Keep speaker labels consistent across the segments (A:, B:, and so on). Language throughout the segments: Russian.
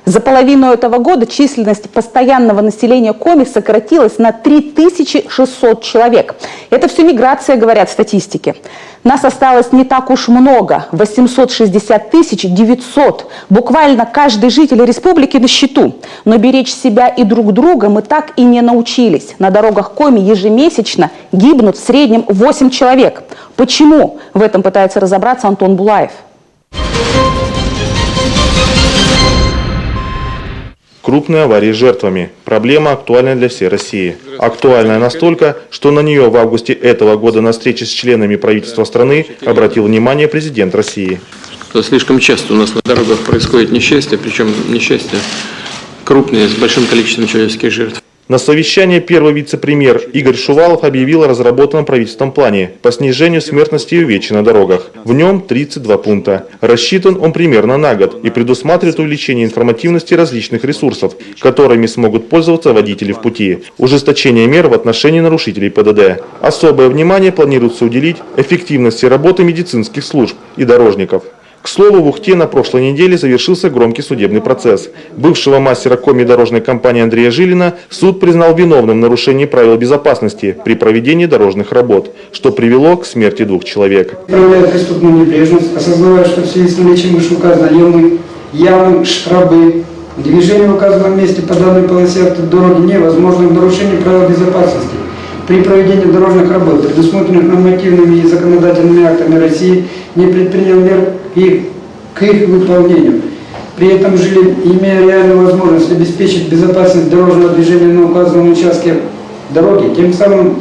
A: За половину этого года численность постоянного населения Коми сократилась на 3600 человек. Это все миграция, говорят статистики. Нас осталось не так уж много – 860 900. Буквально каждый житель республики на счету. Но беречь себя и друг друга мы так и не научились. На дорогах Коми ежемесячно гибнут в среднем 8 человек. Почему? В этом пытается разобраться Антон Булаев.
B: Крупные аварии с жертвами. Проблема актуальна для всей России. Актуальная настолько, что на нее в августе этого года на встрече с членами правительства страны обратил внимание президент России.
C: Слишком часто у нас на дорогах происходит несчастье, причем несчастья крупные, с большим количеством человеческих жертв.
B: На совещании первый вице-премьер Игорь Шувалов объявил о разработанном правительством плане по снижению смертности и увечий на дорогах. В нем 32 пункта. Рассчитан он примерно на год и предусматривает увеличение информативности различных ресурсов, которыми смогут пользоваться водители в пути. Ужесточение мер в отношении нарушителей ПДД. Особое внимание планируется уделить эффективности работы медицинских служб и дорожников. К слову, в Ухте на прошлой неделе завершился громкий судебный процесс. Бывшего мастера Коми дорожной компании Андрея Жилина суд признал виновным в нарушении правил безопасности при проведении дорожных работ, что привело к смерти 2 человек.
D: Проявляя преступную небрежность, осознавая, что в связи с наличием вышеуказанной ямы, штрабы, движение в указанном месте по данной полосе автодороги невозможно в нарушении правил безопасности. При проведении дорожных работ, предусмотренных нормативными и законодательными актами России, не предпринял мер к их выполнению. При этом Жилин, имея реальную возможность обеспечить безопасность дорожного движения на указанном участке дороги, тем самым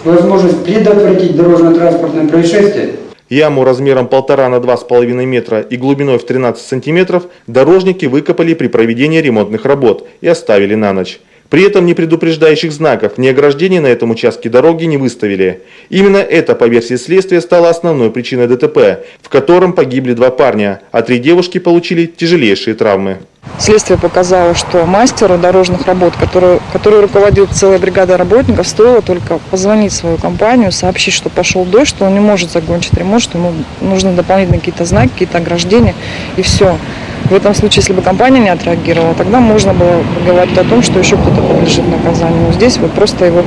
D: возможность предотвратить дорожно-транспортное происшествие.
B: Яму размером 1,5 на 2,5 метра и глубиной в 13 сантиметров дорожники выкопали при проведении ремонтных работ и оставили на ночь. При этом ни предупреждающих знаков, ни ограждений на этом участке дороги не выставили. Именно это, по версии следствия, стало основной причиной ДТП, в котором погибли 2 парня, а 3 девушки получили тяжелейшие травмы.
E: Следствие показало, что мастеру дорожных работ, который руководил целой бригадой работников, стоило только позвонить в свою компанию, сообщить, что пошел дождь, что он не может закончить ремонт, что ему нужны дополнительные какие-то знаки, какие-то ограждения, и все. В этом случае, если бы компания не отреагировала, тогда можно было говорить о том, что еще кто-то подлежит наказанию. Но здесь вот просто его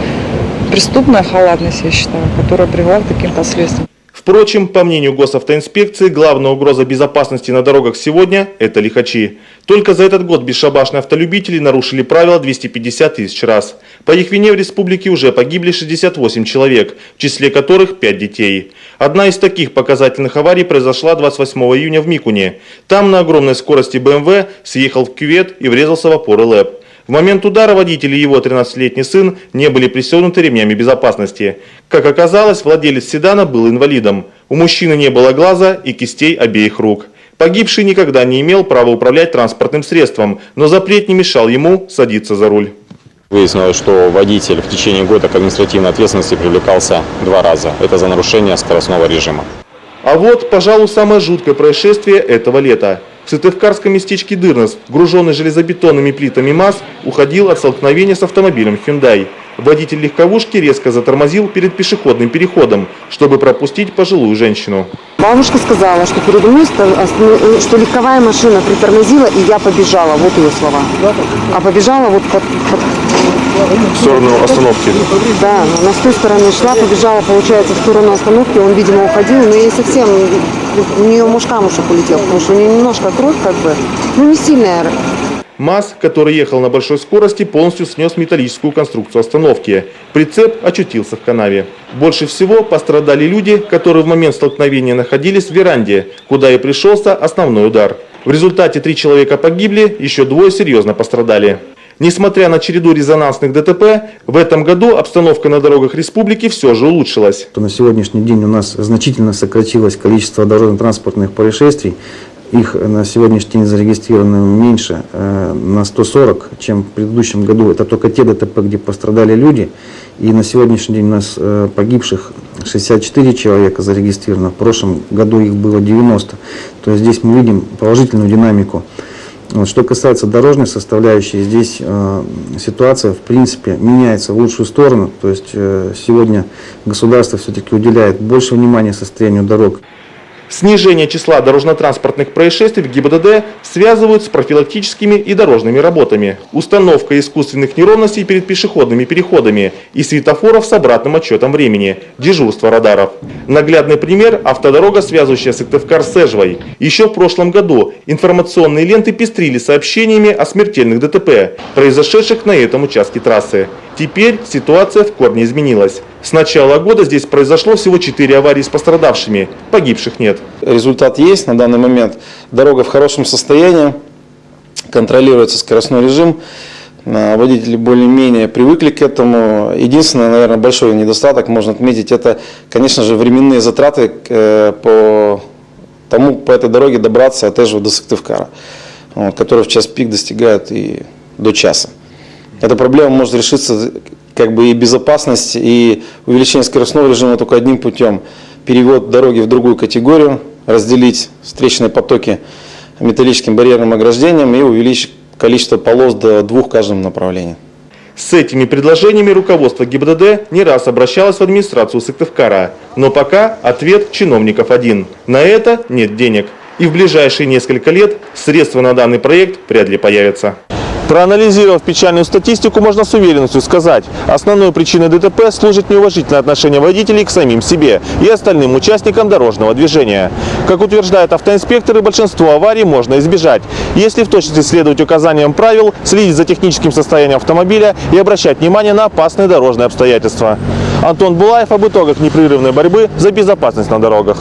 E: преступная халатность, я считаю, которая привела к таким последствиям.
B: Впрочем, по мнению госавтоинспекции, главная угроза безопасности на дорогах сегодня – это лихачи. Только за этот год бесшабашные автолюбители нарушили правила 250 тысяч раз. По их вине в республике уже погибли 68 человек, в числе которых 5 детей. Одна из таких показательных аварий произошла 28 июня в Микуне. Там на огромной скорости БМВ съехал в кювет и врезался в опоры ЛЭП. В момент удара водитель и его 13-летний сын не были пристегнуты ремнями безопасности. Как оказалось, владелец седана был инвалидом. У мужчины не было глаза и кистей обеих рук. Погибший никогда не имел права управлять транспортным средством, но запрет не мешал ему садиться за руль.
F: Выяснилось, что водитель в течение года к административной ответственности привлекался 2 раза. Это за нарушение скоростного режима.
B: А вот, пожалуй, самое жуткое происшествие этого лета. В сыктывкарском местечке Дырнос, груженный железобетонными плитами МАЗ, уходил от столкновения с автомобилем Hyundai. Водитель легковушки резко затормозил перед пешеходным переходом, чтобы пропустить пожилую женщину.
G: Бабушка сказала, что передо мной, что легковая машина притормозила, и я побежала. Вот ее слова. А побежала вот
B: в сторону остановки.
G: Да, она с той стороны шла, побежала, получается, в сторону остановки. Он, видимо, уходил, но ей совсем, у нее муж камушек улетел, потому что у нее немножко кровь, как бы, не сильная.
B: МАЗ, который ехал на большой скорости, полностью снес металлическую конструкцию остановки. Прицеп очутился в канаве. Больше всего пострадали люди, которые в момент столкновения находились в веранде, куда и пришелся основной удар. В результате 3 человека погибли, еще 2 серьезно пострадали. Несмотря на череду резонансных ДТП, в этом году обстановка на дорогах республики все же улучшилась.
H: На сегодняшний день у нас значительно сократилось количество дорожно-транспортных происшествий. Их на сегодняшний день зарегистрировано меньше, на 140, чем в предыдущем году. Это только те ДТП, где пострадали люди. И на сегодняшний день у нас погибших 64 человека зарегистрировано. В прошлом году их было 90. То есть здесь мы видим положительную динамику. Вот, что касается дорожной составляющей, здесь ситуация в принципе меняется в лучшую сторону. То есть сегодня государство все-таки уделяет больше внимания состоянию дорог.
B: Снижение числа дорожно-транспортных происшествий в ГИБДД связывают с профилактическими и дорожными работами. Установка искусственных неровностей перед пешеходными переходами и светофоров с обратным отчетом времени, дежурство радаров. Наглядный пример – автодорога, связывающая Сыктывкар с Эжвой. Еще в прошлом году информационные ленты пестрили сообщениями о смертельных ДТП, произошедших на этом участке трассы. Теперь ситуация в корне изменилась. С начала года здесь произошло всего 4 аварии с пострадавшими, погибших нет.
I: Результат есть на данный момент. Дорога в хорошем состоянии, контролируется скоростной режим. Водители более-менее привыкли к этому. Единственный, наверное, большой недостаток, можно отметить, это, конечно же, временные затраты по этой дороге добраться от Эжвы до Сыктывкара, которые в час пик достигают и до часа. Эта проблема может решиться и безопасность, и увеличение скоростного режима только одним путем. Перевод дороги в другую категорию, разделить встречные потоки металлическим барьерным ограждением и увеличить количество полос до 2 в каждом направлении.
B: С этими предложениями руководство ГИБДД не раз обращалось в администрацию Сыктывкара. Но пока ответ чиновников один – на это нет денег. И в ближайшие несколько лет средства на данный проект вряд ли появятся. Проанализировав печальную статистику, можно с уверенностью сказать, основной причиной ДТП служит неуважительное отношение водителей к самим себе и остальным участникам дорожного движения. Как утверждают автоинспекторы, большинство аварий можно избежать, если в точности следовать указаниям правил, следить за техническим состоянием автомобиля и обращать внимание на опасные дорожные обстоятельства. Антон Булаев об итогах непрерывной борьбы за безопасность на дорогах.